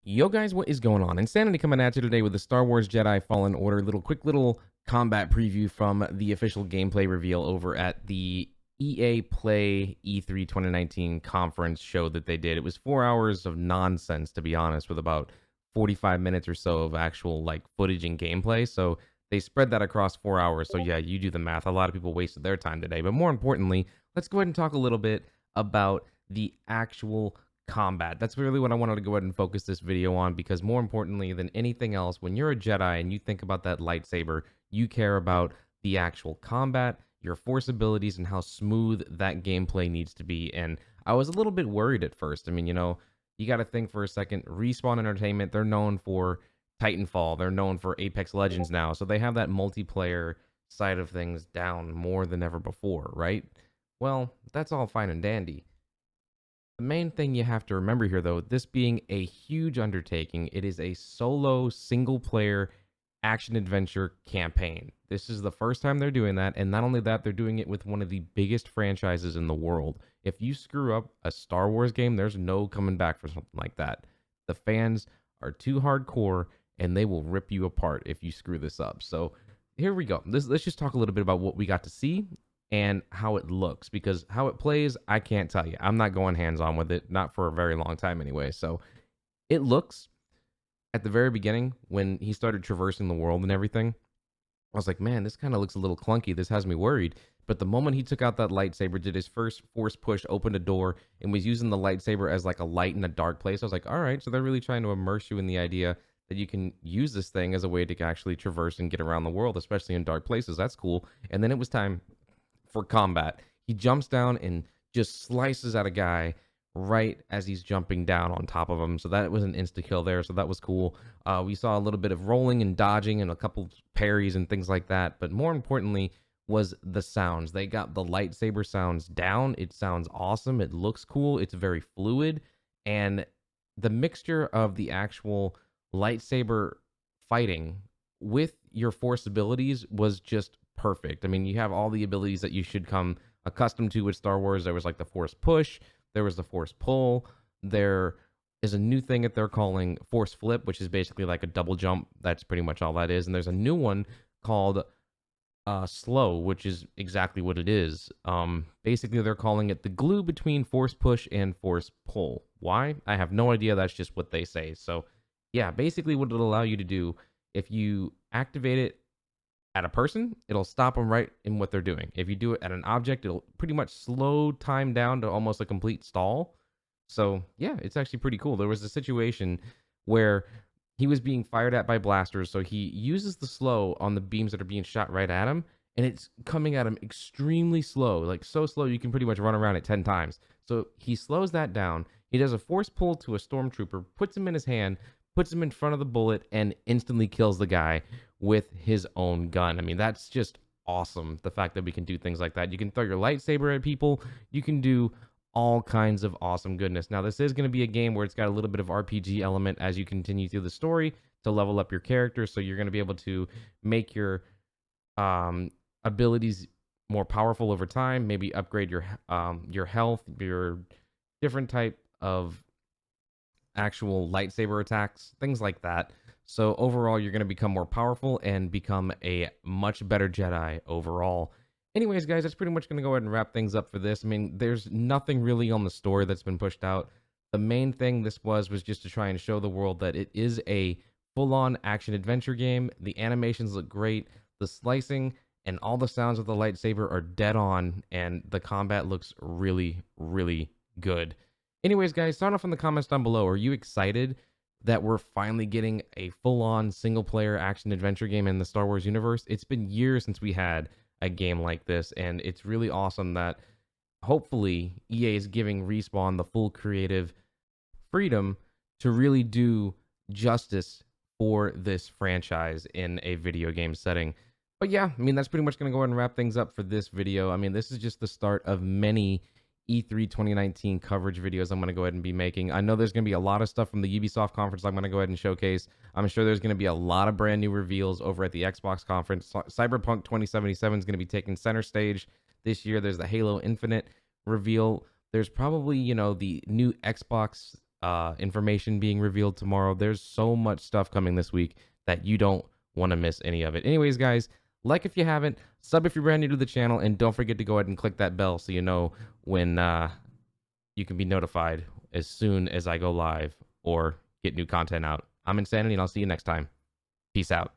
Yo guys, what is going on? Insanity coming at you today with the Star Wars Jedi Fallen Order quick little combat preview from the official gameplay reveal over at the EA Play E3 2019 conference show that they did. It was 4 hours of nonsense, to be honest, with about 45 minutes or so of actual footage and gameplay. So they spread that across 4 hours. So yeah, you do the math. A lot of people wasted their time today. But more importantly, let's go ahead and talk a little bit about the actual combat. That's really what I wanted to go ahead and focus this video on, because more importantly than anything else, when you're a Jedi and you think about that lightsaber, you care about the actual combat, your force abilities, and how smooth that gameplay needs to be. And I was a little bit worried at first. I mean, you got to think for a second. Respawn Entertainment, they're known for Titanfall, they're known for Apex Legends now, so they have that multiplayer side of things down more than ever before, right? Well, that's all fine and dandy. The main thing you have to remember here, though, this being a huge undertaking, it is a solo, single player action adventure campaign. This is the first time they're doing that, and not only that, they're doing it with one of the biggest franchises in the world. If you screw up a Star Wars game, there's no coming back for something like that. The fans are too hardcore, and they will rip you apart if you screw this up. So here we go. Let's just talk a little bit about what we got to see and how it looks, because how it plays, I can't tell you. I'm not going hands-on with it, not for a very long time anyway. So it looks, at the very beginning, when he started traversing the world and everything, I was like, man, this kind of looks a little clunky. This has me worried. But the moment he took out that lightsaber, did his first force push, opened a door, and was using the lightsaber as like a light in a dark place, I was like, all right, so they're really trying to immerse you in the idea that you can use this thing as a way to actually traverse and get around the world, especially in dark places. That's cool. And then it was time for combat. He jumps down and just slices at a guy right as he's jumping down on top of him. So that was an insta kill there. So that was cool. We saw a little bit of rolling and dodging and a couple parries and things like that. But more importantly was the sounds. They got the lightsaber sounds down. It sounds awesome. It looks cool. It's very fluid. And the mixture of the actual lightsaber fighting with your force abilities was just perfect. I mean, you have all the abilities that you should come accustomed to with Star Wars. There was like the force push, there was the force pull, there is a new thing that they're calling force flip, which is basically like a double jump. That's pretty much all that is. And there's a new one called slow, which is exactly what it is. Basically they're calling it the glue between force push and force pull. Why? I have no idea. That's just what they say. So yeah, basically what it'll allow you to do, if you activate it at a person, it'll stop them right in what they're doing. If you do it at an object, it'll pretty much slow time down to almost a complete stall. So yeah, it's actually pretty cool. There was a situation where he was being fired at by blasters, so he uses the slow on the beams that are being shot right at him, and it's coming at him extremely slow, like so slow you can pretty much run around it 10 times. So he slows that down. He does a force pull to a stormtrooper, puts him in his hand, puts him in front of the bullet, and instantly kills the guy with his own gun. I mean, that's just awesome. The fact that we can do things like that. You can throw your lightsaber at people. You can do all kinds of awesome goodness. Now, this is going to be a game where it's got a little bit of RPG element as you continue through the story to level up your character. So you're going to be able to make your abilities more powerful over time. Maybe upgrade your health, your different type of actual lightsaber attacks, things like that. So overall, you're going to become more powerful and become a much better Jedi overall. Anyways, guys, that's pretty much going to go ahead and wrap things up for this. I mean, there's nothing really on the story that's been pushed out. The main thing this was just to try and show the world that it is a full-on action adventure game. The animations look great. The slicing and all the sounds of the lightsaber are dead on, and the combat looks really, really good. Anyways, guys, sound off in the comments down below. Are you excited that we're finally getting a full-on single-player action-adventure game in the Star Wars universe? It's been years since we had a game like this, and it's really awesome that hopefully EA is giving Respawn the full creative freedom to really do justice for this franchise in a video game setting. But yeah, I mean, that's pretty much going to go ahead and wrap things up for this video. I mean, this is just the start of many E3 2019 coverage videos I'm going to go ahead and be making. I know there's going to be a lot of stuff from the Ubisoft conference I'm going to go ahead and showcase. I'm sure there's going to be a lot of brand new reveals over at the Xbox conference. Cyberpunk 2077 is going to be taking center stage this year. There's the Halo Infinite reveal. There's probably, the new Xbox information being revealed tomorrow. There's so much stuff coming this week that you don't want to miss any of it. Anyways, guys, like if you haven't, sub if you're brand new to the channel, and don't forget to go ahead and click that bell so you know when you can be notified as soon as I go live or get new content out. I'm Insanity, and I'll see you next time. Peace out.